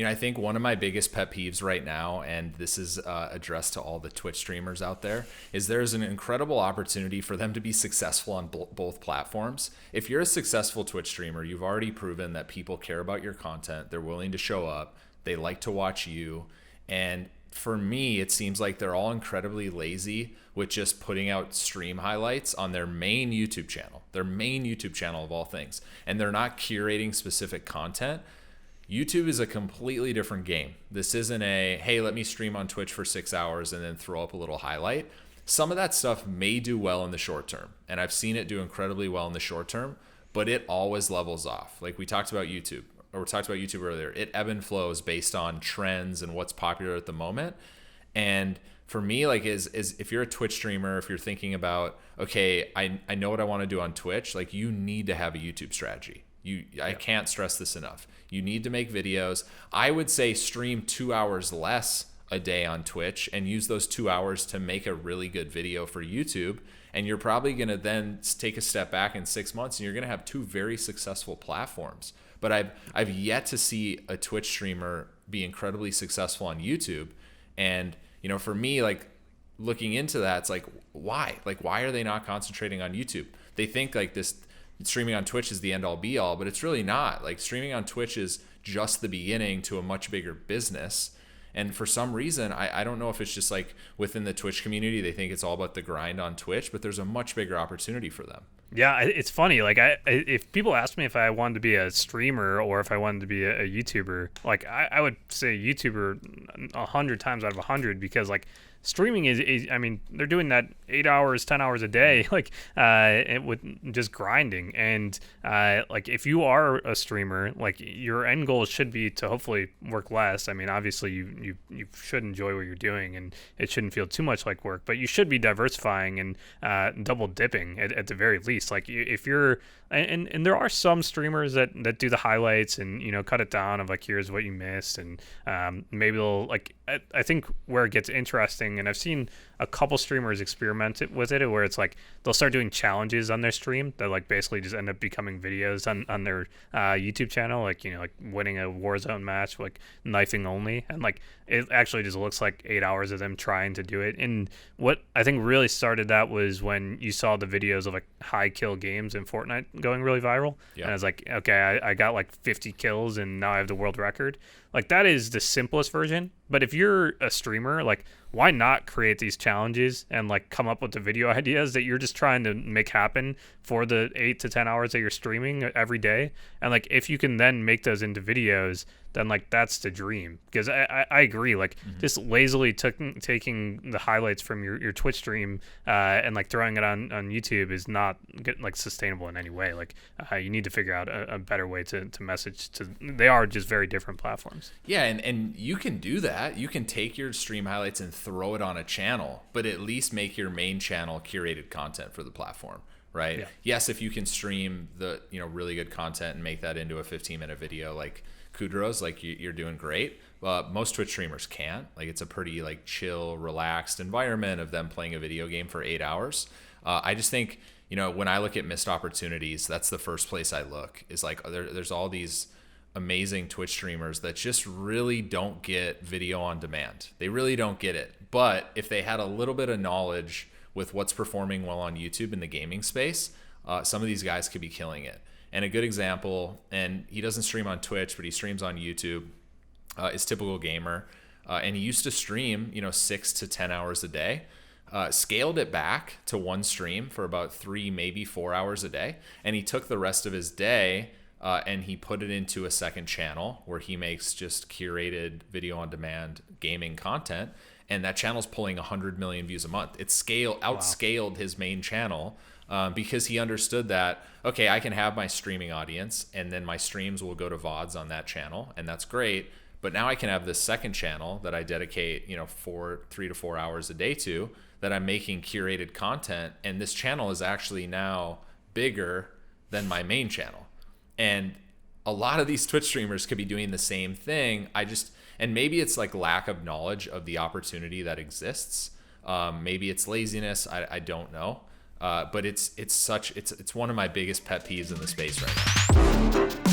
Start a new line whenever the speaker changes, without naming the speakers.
I think one of my biggest pet peeves right now, and this is addressed to all the Twitch streamers out there, is there's an incredible opportunity for them to be successful on both platforms. If you're a successful Twitch streamer, you've already proven that people care about your content. They're willing to show up. They like to watch you. And for me, it seems like they're all incredibly lazy with just putting out stream highlights on their main YouTube channel of all things. And they're not curating specific content. YouTube is a completely different game. This isn't a, hey, let me stream on Twitch for 6 hours and then throw up a little highlight. Some of that stuff may do well in the short term, and I've seen it do incredibly well in the short term, but it always levels off. Like we talked about YouTube earlier. It ebb and flows based on trends and what's popular at the moment. And for me, like is if you're a Twitch streamer, if you're thinking about, okay, I know what I want to do on Twitch, like you need to have a YouTube strategy. I can't stress this enough. You need to make videos. I would say stream 2 hours less a day on Twitch and use those 2 hours to make a really good video for YouTube. And you're probably going to then take a step back in 6 months and you're going to have two very successful platforms. But I've yet to see a Twitch streamer be incredibly successful on YouTube. And, for me, like looking into that, it's like, why? Like, why are they not concentrating on YouTube? They think like this streaming on Twitch is the end all be all, but it's really not. Like streaming on Twitch is just the beginning to a much bigger business. And for some reason, I don't know if it's just like within the Twitch community, they think it's all about the grind on Twitch, but there's a much bigger opportunity for them.
Yeah, it's funny. Like, if people ask me if I wanted to be a streamer or if I wanted to be a YouTuber, like I would say YouTuber 100 times out of 100 because like streaming is I mean, they're doing that 8 hours, 10 hours a day, like with just grinding. And like if you are a streamer, like your end goal should be to hopefully work less. I mean, obviously you should enjoy what you're doing and it shouldn't feel too much like work, but you should be diversifying and double dipping at the very least. Like if you're and there are some streamers that do the highlights and cut it down of like here's what you missed and maybe they'll like I think where it gets interesting, and I've seen a couple streamers experiment with it where it's like they'll start doing challenges on their stream that like basically just end up becoming videos on their YouTube channel, like like winning a Warzone match, like knifing only, and like it actually just looks like 8 hours of them trying to do it. And what I think really started that was when you saw the videos of like high kill games in Fortnite going really viral. And I was like, okay, I got like 50 kills and now I have the world record. Like that is the simplest version. But if you're a streamer, like why not create these challenges and like come up with the video ideas that you're just trying to make happen for the 8 to 10 hours that you're streaming every day? And like if you can then make those into videos, then like that's the dream. Because I agree, like just lazily taking the highlights from your Twitch stream and like throwing it on YouTube is not like sustainable in any way. Like you need to figure out a better way to message to. They are just very different platforms.
Yeah, and you can do that. You can take your stream highlights and throw it on a channel, but at least make your main channel curated content for the platform, right? Yeah. Yes, if you can stream the really good content and make that into a 15-minute video, like Kudros, like you're doing great. Most Twitch streamers can't. Like it's a pretty like chill, relaxed environment of them playing a video game for 8 hours. I just think when I look at missed opportunities, that's the first place I look. Is like there's all these amazing Twitch streamers that just really don't get video on demand. They really don't get it. But if they had a little bit of knowledge with what's performing well on YouTube in the gaming space, some of these guys could be killing it. And a good example, and he doesn't stream on Twitch, but he streams on YouTube, is Typical Gamer. And he used to stream, 6 to 10 hours a day. Scaled it back to one stream for about 3, maybe 4 hours a day. And he took the rest of his day and he put it into a second channel where he makes just curated video on demand gaming content. And that channel's pulling 100 million views a month. It outscaled his main channel because he understood that, okay, I can have my streaming audience and then my streams will go to VODs on that channel. And that's great. But now I can have this second channel that I dedicate, 3 to 4 hours a day to, that I'm making curated content. And this channel is actually now bigger than my main channel. And a lot of these Twitch streamers could be doing the same thing. And maybe it's like lack of knowledge of the opportunity that exists. Maybe it's laziness. I don't know. But it's one of my biggest pet peeves in the space right now.